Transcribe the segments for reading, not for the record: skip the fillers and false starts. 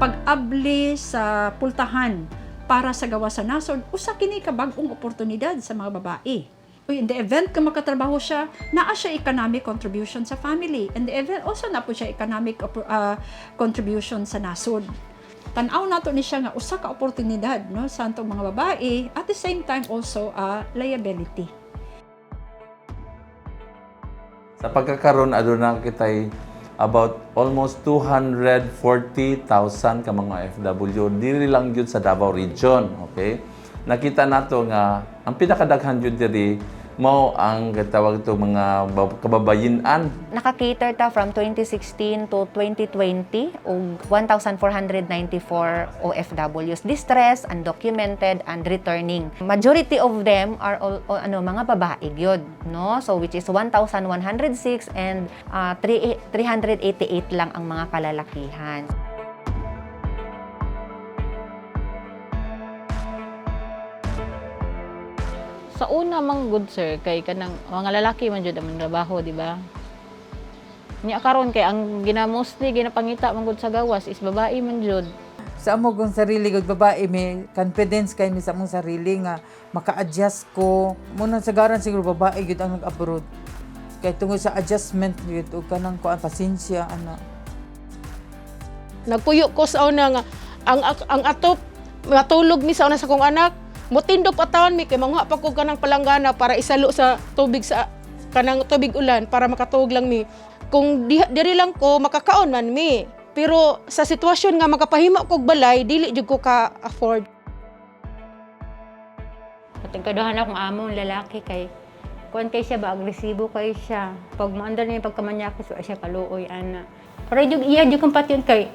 pag-abli sa pultahan para sa gawa sa nasod, usa kini ka bag-ong oportunidad sa mga babae. In the event kung makatrabaho siya, naa siya economic contribution sa family. In the event, also na po siya economic contribution sa nasod. Tanaw nato ni siya nga usa ka oportunidad, no, sa atong mga babae, at the same time also liability. Sa pagkakaroon, aduna kitay about almost 240,000 ka mga OFW. Dili lang yun sa Davao Region, okay? Nakita nato nga ang pinakadaghan yun diri mao ang tawag to mga kababayin-an. Naka-cater ta from 2016 to 2020 og 1,494 OFWs, distressed, undocumented, and returning. Majority of them are mga babae gyud, no? So which is 1,106 and 388 lang ang mga kalalakihan. Sa una mang good sir kay kanang mga lalaki man jud ang trabaho, di ba? Nya karon kay ang mostly ginapangita man gud sa gawas is babae man jud. Sa amo kong sarili gud babae may confidence kay mi sa among sarili nga maka-adjust ko. Muna sa garan siguro babae gud ang nag-abroad. Kay tungod sa adjustment gud ug kanang kuan pasensya ana. Nagpuyo ko sa una nga ang atop matulog mi sa una sa kong anak. Mutindog patawan mi kay manguha pa ko kanang palanggana para isalo sa tubig sa kanang tubig ulan para makatuog lang mi. Kung diri lang ko makakaon man mi. Pero sa sitwasyon nga makapahimo kog balay dili jud ko ka afford. Kaduhan akong among lalaki kay kuan kay siya ba agresibo kay siya. Pag maandar niya pagkamanyakis wa siya kaluoy ana. Pero jud iya jud kung patyon kay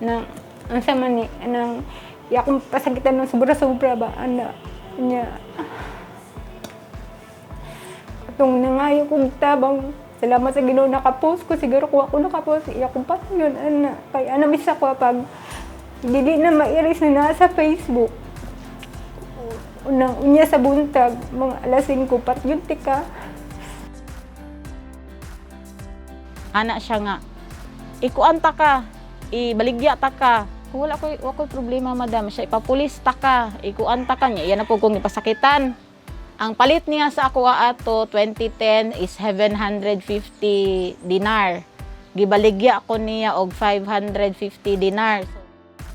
nang ang sama ni nang ya akong pasakitan ng sobra-sobra ba, ana, niya. Itong nangayo kong tabang, salamat sa Ginoo nakapost ko, siguro kung ako nakapost, iya kong pato yun, ana. Kaya ana misa ko pag dili na mairis na nasa Facebook. Unang unya sa buntag, mga alas 5, pat yun, tika. Ana siya nga ikuanta ka, ibaligya ta ka. Kung wala ko problema, madam, siya ipapulis ta ka, ikuanta ka niya, yan na po kong ipasakitan. Ang palit niya sa ako ato 2010 is 750 dinar. Gibaligya ko niya og 550 dinar.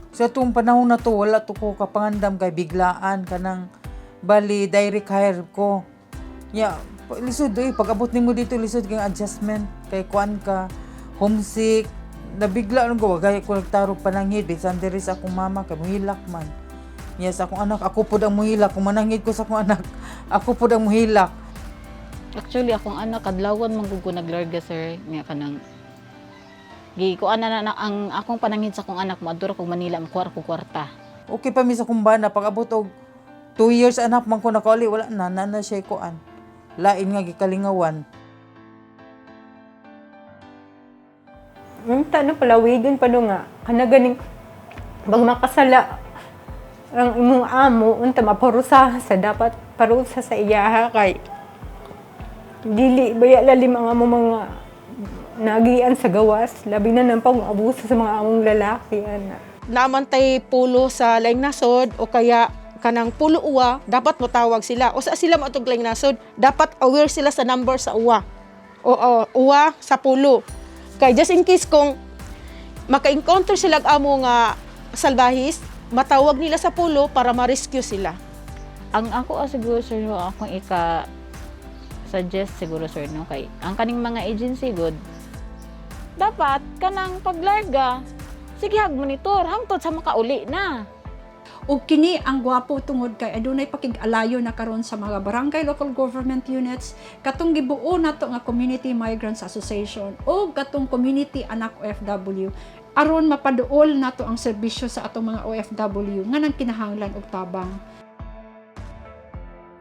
Sa tuong panahon na to wala to ko kapangandam kay biglaan kanang bali direct hire ko. Ya, lisod pag abot nimo dito lisod kay adjustment kay kuan ka homesick. Nabigla nung ko, gaya ko nagtarong pananghid, bisan diri sa akong mama, kay muhilak man. Yes, akong anak, ako po ang muhilak. Kung mananghid ko sa akong anak, ako po ang muhilak. Actually, akong anak, kadlawan man ko naglarga, sir. Nga kanang, kuan na ang akong pananghid sa akong anak, maadura kong Manila, makuwar ko kwarta. Okay pa mi sa kumbana, pag abot og 2 years anak, man ko nakauli, wala na siya kuan. Lain nga, gikalingawan. Tanong palawigan pa do nga, kanaganing pag makasala ang imong amo, unta maparusa sa dapat parusa sa iyaha kay dili baya lalim ang among mga nagian sa gawas, labi na nang pang-abuso sa mga among lalaki ana. Namantay pulo sa laing nasod o kaya kanang pulo uwa, dapat motawag sila. O sa sila matog laing nasod, dapat aware sila sa number sa uwa. O uwa sa pulo. Kay just in case kung maka-encounter sila amo nga salbahis, matawag nila sa pulo para ma-rescue sila. Ang ako siguro, sir, no, akong suggest siguro, sir, no, kay ang kaning mga agency good, dapat kanang paglarga, sige monitor hangtod sa makauli na. O kini ang gwapo tungod kay adunay pakig-alayo na karon sa mga barangay local government units katong gibuo nato nga Community Migrants Association o katong Community Anak OFW aron mapaduol nato ang serbisyo sa atong mga OFW nga nang kinahanglan og tabang.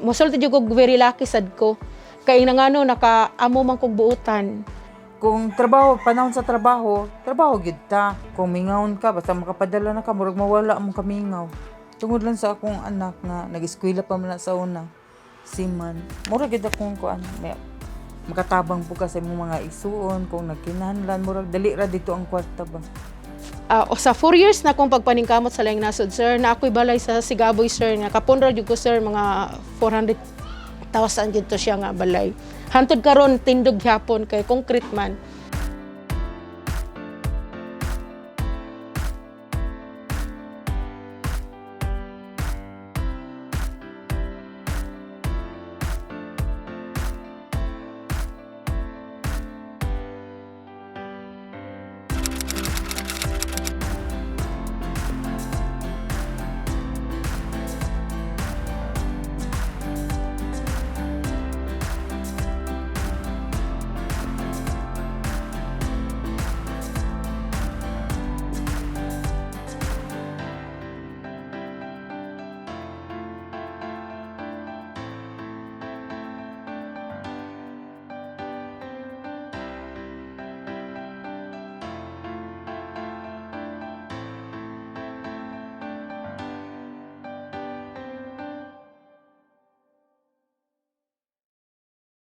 Mosulti jud ko very lucky sad ko kay nangano nakaamo man kog buutan. Kung trabaho, panahon sa trabaho gid ta. Kung mingawon ka, basta makapadala na ka, murag mawala mong kamingaw. Tungod lang sa akong anak nga, nag-eskwela pa man sa una, siman. Murag gid akong kuan, makatabang po ka sa imong mga isuon, kung nagkinahanglan, murag dali ra dito ang kwarta ba. o sa 4 years na akong pagpaningkamot sa laing nasod, sir, na ako'y balay sa Sigaboy, sir, nga kapunra jud ko, sir, mga 400,000 dito siya nga balay. Hantod karon tindog gyapon kay concrete man.